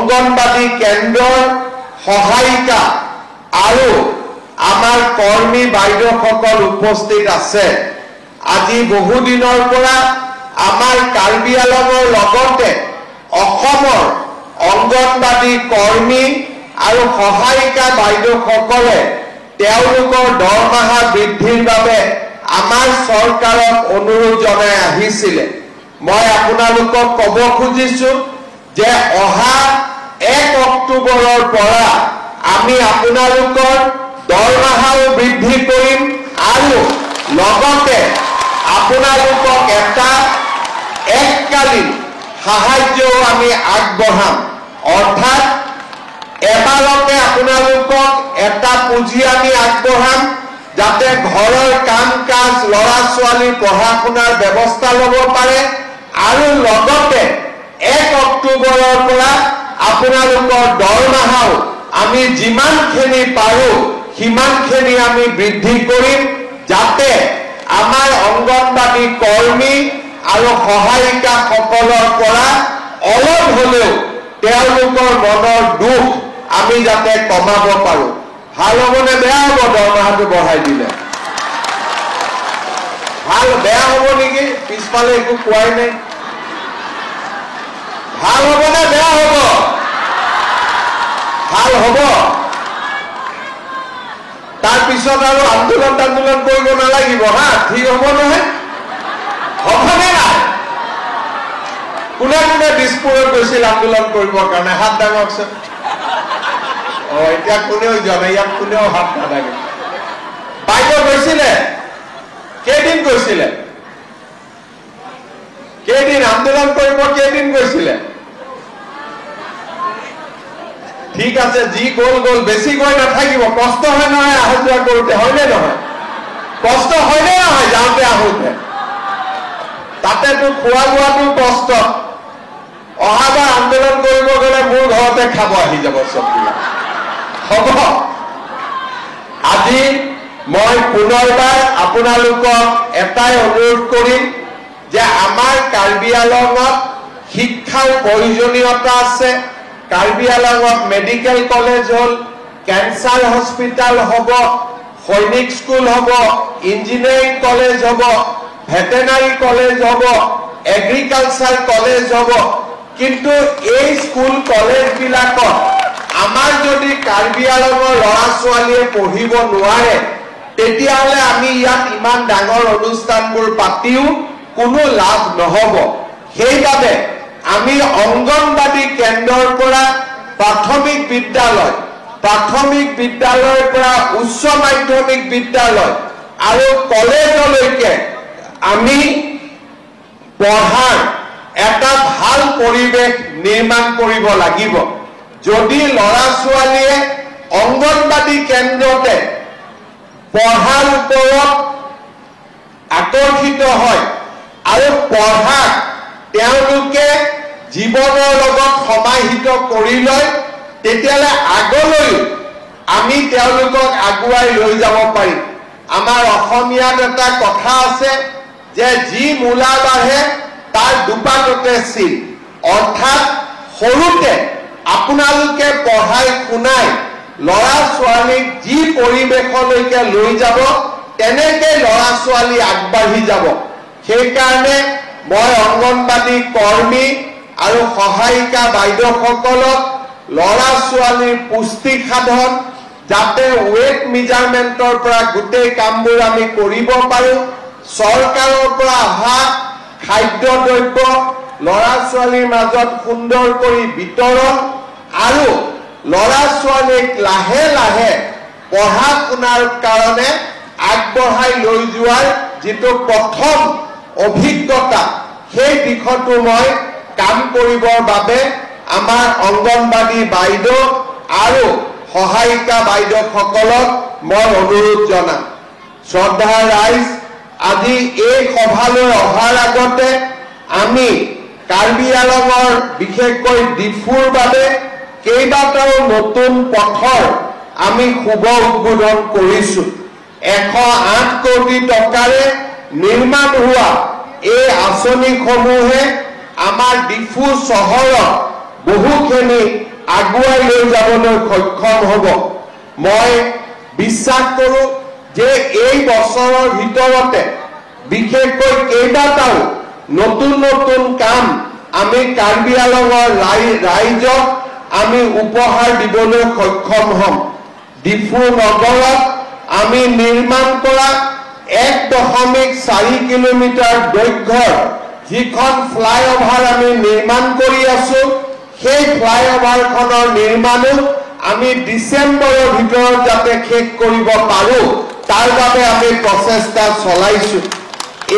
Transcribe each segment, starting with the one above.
অংগনবাদী কেন্দ্ৰৰ সহায়িকা আৰু আমাৰ কৰ্মী বাইদেউসকল উপস্থিত আছে। আজি বহু দিনৰ পৰা আমাৰ কাৰ্বি আংলঙৰ লগতে অসমৰ অংগনবাদী কৰ্মী আৰু সহায়িকা বাইদেউসকলে তেওঁলোকৰ দৰমহা বৃদ্ধিৰ বাবে আমাৰ চৰকাৰক অনুৰোধ জনাই আহিছিলে। মই আপোনালোকক ক'ব খুজিছো যে অহা 1 অক্টোবৰৰ পৰা আমি আপোনালোকৰ দৰমহাও বৃদ্ধি কৰিম আৰু লগতে আপোনালোকক এটা এককালীন সাহায্যও আমি আগবঢ়াম। অৰ্থাৎ এবাৰতে আপোনালোকক এটা পুঁজি আমি আগবঢ়াম যাতে ঘৰৰ কাম কাজ ল'ৰা ছোৱালী পঢ়া শুনাৰ ব্যৱস্থা ল'ব পাৰে আৰু লগতে 1 অক্টোবৰৰ পৰা আপোনালোকৰ দৰমহাও আমি যিমানখিনি পাৰো সিমানখিনি আমি বৃদ্ধি কৰিম যাতে আমাৰ অংগনবাদী কৰ্মী আৰু সহায়িকাসকলৰ পৰা অলপ হ'লেও তেওঁলোকৰ মনৰ দুখ আমি যাতে কমাব পাৰো। ভাল হ'বনে বেয়া হ'ব দৰমহাটো বঢ়াই দিলে? ভাল বেয়া হ'ব নেকি? পিছফালে একো কোৱাই নাই। ভাল হ'বনে বেয়া হ'ব? ভাল হ'ব। তাৰপিছত আৰু আন্দোলন কৰিব নালাগিব হা, ঠিক হ'ব নহয়? হ'বনে নাই? কোনে কোনে দিছপুৰত গৈছিল আন্দোলন কৰিবৰ কাৰণে হাত দাঙকচোন। এতিয়া কোনেও জনাই, ইয়াত কোনেও হাত নাদাঙে। বাইদেউ গৈছিলে? কেইদিন গৈছিলে? কেইদিন আন্দোলন কৰিব কেইদিন গৈছিলে? ঠিক আছে, যি গ'ল গ'ল, বেছি গৈ নাথাকিব। কষ্ট হয় নহয় অহা যোৱা কৰোঁতে, হয়নে নহয়? কষ্ট হয়নে নহয় যাওঁতে আহোঁতে? তাতেতো খোৱা বোৱাটো কষ্ট। অহাবাৰ আন্দোলন কৰিব গ'লে মোৰ ঘৰতে খাব আহি যাব চববিলাক। হ'ব। আজি মই পুনৰবাৰ আপোনালোকক এটাই অনুৰোধ কৰিম যে আমাৰ কাৰ্বি আংলঙত শিক্ষাৰ প্ৰয়োজনীয়তা আছে। কাৰ্বি আংলঙত মেডিকেল কলেজ হ'ল, কেঞ্চাৰ হস্পিটেল হ'ব, সৈনিক স্কুল হ'ব, ইঞ্জিনিয়াৰিং কলেজ হ'ব, ভেটেনাৰী কলেজ হ'ব, এগ্ৰিকালচাৰ কলেজ হ'ব। কিন্তু এই স্কুল কলেজবিলাকত আমাৰ যদি কাৰ্বি আংলঙৰ ল'ৰা ছোৱালীয়ে পঢ়িব নোৱাৰে তেতিয়াহ'লে আমি ইয়াত ইমান ডাঙৰ অনুষ্ঠানবোৰ পাতিও কোনো লাভ নহ'ব। সেইবাবে আমি অংগনবাদী কেন্দ্ৰৰ পৰা প্ৰাথমিক বিদ্যালয়ৰ পৰা উচ্চ মাধ্যমিক বিদ্যালয় আৰু কলেজলৈকে আমি পঢ়াৰ এটা ভাল পৰিৱেশ নিৰ্মাণ কৰিব লাগিব। যদি ল'ৰা ছোৱালীয়ে অংগনবাদী কেন্দ্ৰতে পঢ়াৰ ওপৰত আকৰ্ষিত হয় আৰু পঢ়াক তেওঁলোকে জীৱনৰ লগত সমাহিত কৰি লয় তেতিয়াহ'লে আগলৈ আমি তেওঁলোকক আগুৱাই লৈ যাব পাৰিম। আমাৰ অসমীয়াত এটা কথা আছে যে যি মূলা বাঢ়ে তাৰ দুপাততে চিন। অৰ্থাৎ সৰুতে আপোনালোকে পঢ়াই শুনাই ল'ৰা ছোৱালীক যি পৰিৱেশলৈকে লৈ যাব তেনেকৈ ল'ৰা ছোৱালী আগবাঢ়ি যাব। সেইকাৰণে মই অংগনবাদী কৰ্মী আৰু সহায়িকা বাইদেউসকলক ল'ৰা ছোৱালীৰ পুষ্টি সাধন যাতে ৱেট মেজাৰমেণ্টৰ পৰা গোটেই কামবোৰ আমি কৰিব পাৰোঁ, চৰকাৰৰ পৰা অহা খাদ্য দ্ৰব্য ল'ৰা ছোৱালীৰ মাজত সুন্দৰ কৰি বিতৰণ আৰু ল'ৰা ছোৱালীক লাহে লাহে পঢ়া শুনাৰ কাৰণে আগবঢ়াই লৈ যোৱাৰ যিটো প্ৰথম অভিজ্ঞতা সেই দিশতো মই কাম কৰিবৰ বাবে আমাৰ অংগনবাদী বাইদেউ আৰু সহায়িকা বাইদেউসকলক মই অনুৰোধ জনাম। শ্ৰদ্ধাৰ ৰাইজ, আজি এই সভালৈ অহাৰ আগতে আমি কাৰ্বি আংলঙৰ বিশেষকৈ ডিফুৰ বাবে কেইবাটাও নতুন পথৰ আমি শুভ উদ্বোধন কৰিছোঁ। 108 কোটি টকাৰে নিৰ্মাণ হোৱা এই আঁচনিসমূহে আমাৰ ডিফু চহৰত বহুখিনি আগুৱাই লৈ যাবলৈ সক্ষম হ'ব। মই বিশ্বাস কৰোঁ যে এই বছৰৰ ভিতৰতে বিশেষকৈ কেইবাটাও নতুন নতুন কাম আমি কাৰ্বি আংলঙৰ ৰাইজক আমি উপহাৰ দিবলৈ সক্ষম হ'ম। ডিফু নগৰত আমি নিৰ্মাণ কৰা 1.4 কিলোমিটাৰ দৈৰ্ঘ্যৰ যিখন ফ্লাইঅভাৰ আমি নিৰ্মাণ কৰি আছো, সেই ফ্লাইঅভাৰখনৰ নিৰ্মাণো আমি ডিচেম্বৰৰ ভিতৰত যাতে শেষ কৰিব পাৰো তাৰ বাবে আমি প্ৰচেষ্টা চলাইছো।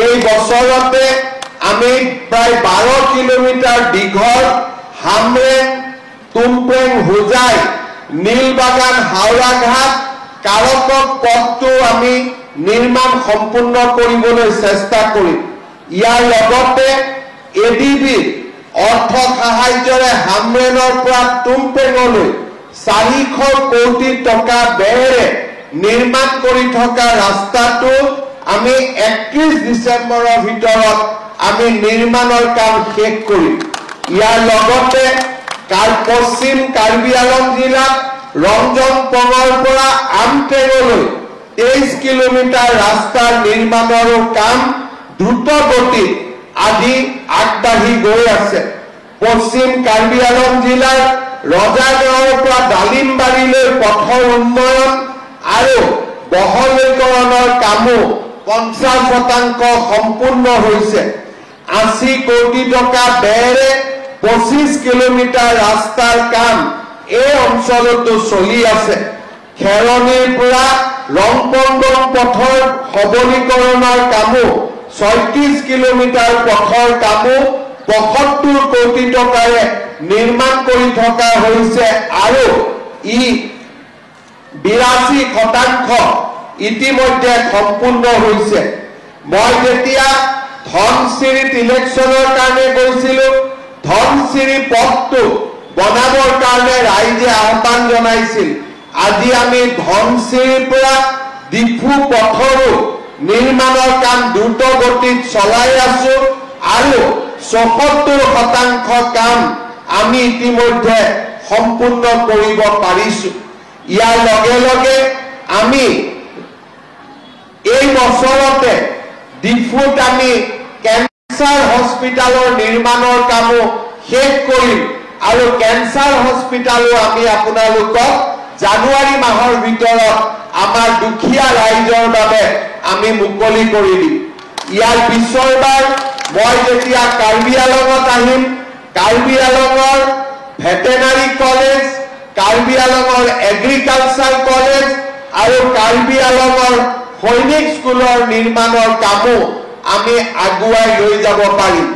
এই বছৰতে আমি প্ৰায় 12 কিলোমিটাৰ দীঘল হামৰেং তুমপ্ৰেং হোজাই নীলবাগান হাওৰাঘাট কাৰকক পথটো আমি নিৰ্মাণ সম্পূৰ্ণ কৰিবলৈ চেষ্টা কৰিম। ইয়াৰ লগতে এডিবি অৰ্থ সাহায্যৰে হামৰেঙৰ পৰা তুমপ্ৰেঙলৈ 400 কোটি টকা ব্যয়েৰে নিৰ্মাণ কৰি থকা ৰাস্তাটো আমি 31 ডিচেম্বৰৰ ভিতৰত আমি নিৰ্মাণৰ কাম শেষ কৰিম। ইয়াৰ লগতে পশ্চিম কাৰ্বি আংলং জিলাত ৰঞ্জনপঙৰ পৰা আমটেঙলৈ 23 কিলোমিটাৰ ৰাস্তাৰ নিৰ্মাণৰো কাম দ্ৰুত গতিত আজি আগবাঢ়ি গৈ আছে। পশ্চিম কাৰ্বি আংলং জিলাৰ ৰজাগাঁৱৰ পৰা ডালিমবাৰীলৈ পথৰ উন্নয়ন আৰু বহলীকৰণৰ কামো 50% সম্পূৰ্ণ হৈছে। 80 কোটি টকা ব্যয়েৰে 25 কিলোমিটাৰ ৰাস্তাৰ কাম এই অঞ্চলতো চলি আছে। খেৰণীৰ পৰা ৰংপন্দং পথৰ সবলীকৰণৰ কামো 36 কিলোমিটাৰ পথৰ কামো 75 কোটি টকাৰে নিৰ্মাণ কৰি থকা হৈছে আৰু ই 82% ইতিমধ্যে সম্পূৰ্ণ হৈছে। মই যেতিয়া ধনচিৰিত ইলেকশ্যনৰ কাৰণে গৈছিলো, ধনচিৰি পথটো বনাবৰ কাৰণে ৰাইজে আহ্বান জনাইছিল। আজি আমি ধনচিৰিৰ পৰা ডিফু পথৰো নিৰ্মাণৰ কাম দ্ৰুত গতিত চলাই আছো আৰু 74% কাম আমি ইতিমধ্যে সম্পূৰ্ণ কৰিব পাৰিছো। ইয়াৰ লগে লগে আমি এই বছৰতে ডিফুত আমি কেঞ্চাৰ হস্পিটালৰ নিৰ্মাণৰ কামো শেষ কৰিম আৰু কেঞ্চাৰ হস্পিটালো আমি আপোনালোকক জানুৱাৰী মাহৰ ভিতৰত আমাৰ দুখীয়া ৰাইজৰ বাবে আমি মুকলি কৰি দিম। ইয়াৰ পিছৰবাৰ মই যেতিয়া কাৰ্বি আংলঙত আহিম, কাৰ্বি আংলঙৰ ভেটেনাৰী কলেজ, কাৰ্বি আংলঙৰ এগ্ৰিকালচাৰ কলেজ আৰু কাৰ্বি আংলঙৰ সৈনিক স্কুলৰ নিৰ্মাণৰ কামো আমি আগুৱাই লৈ যাব পাৰিম।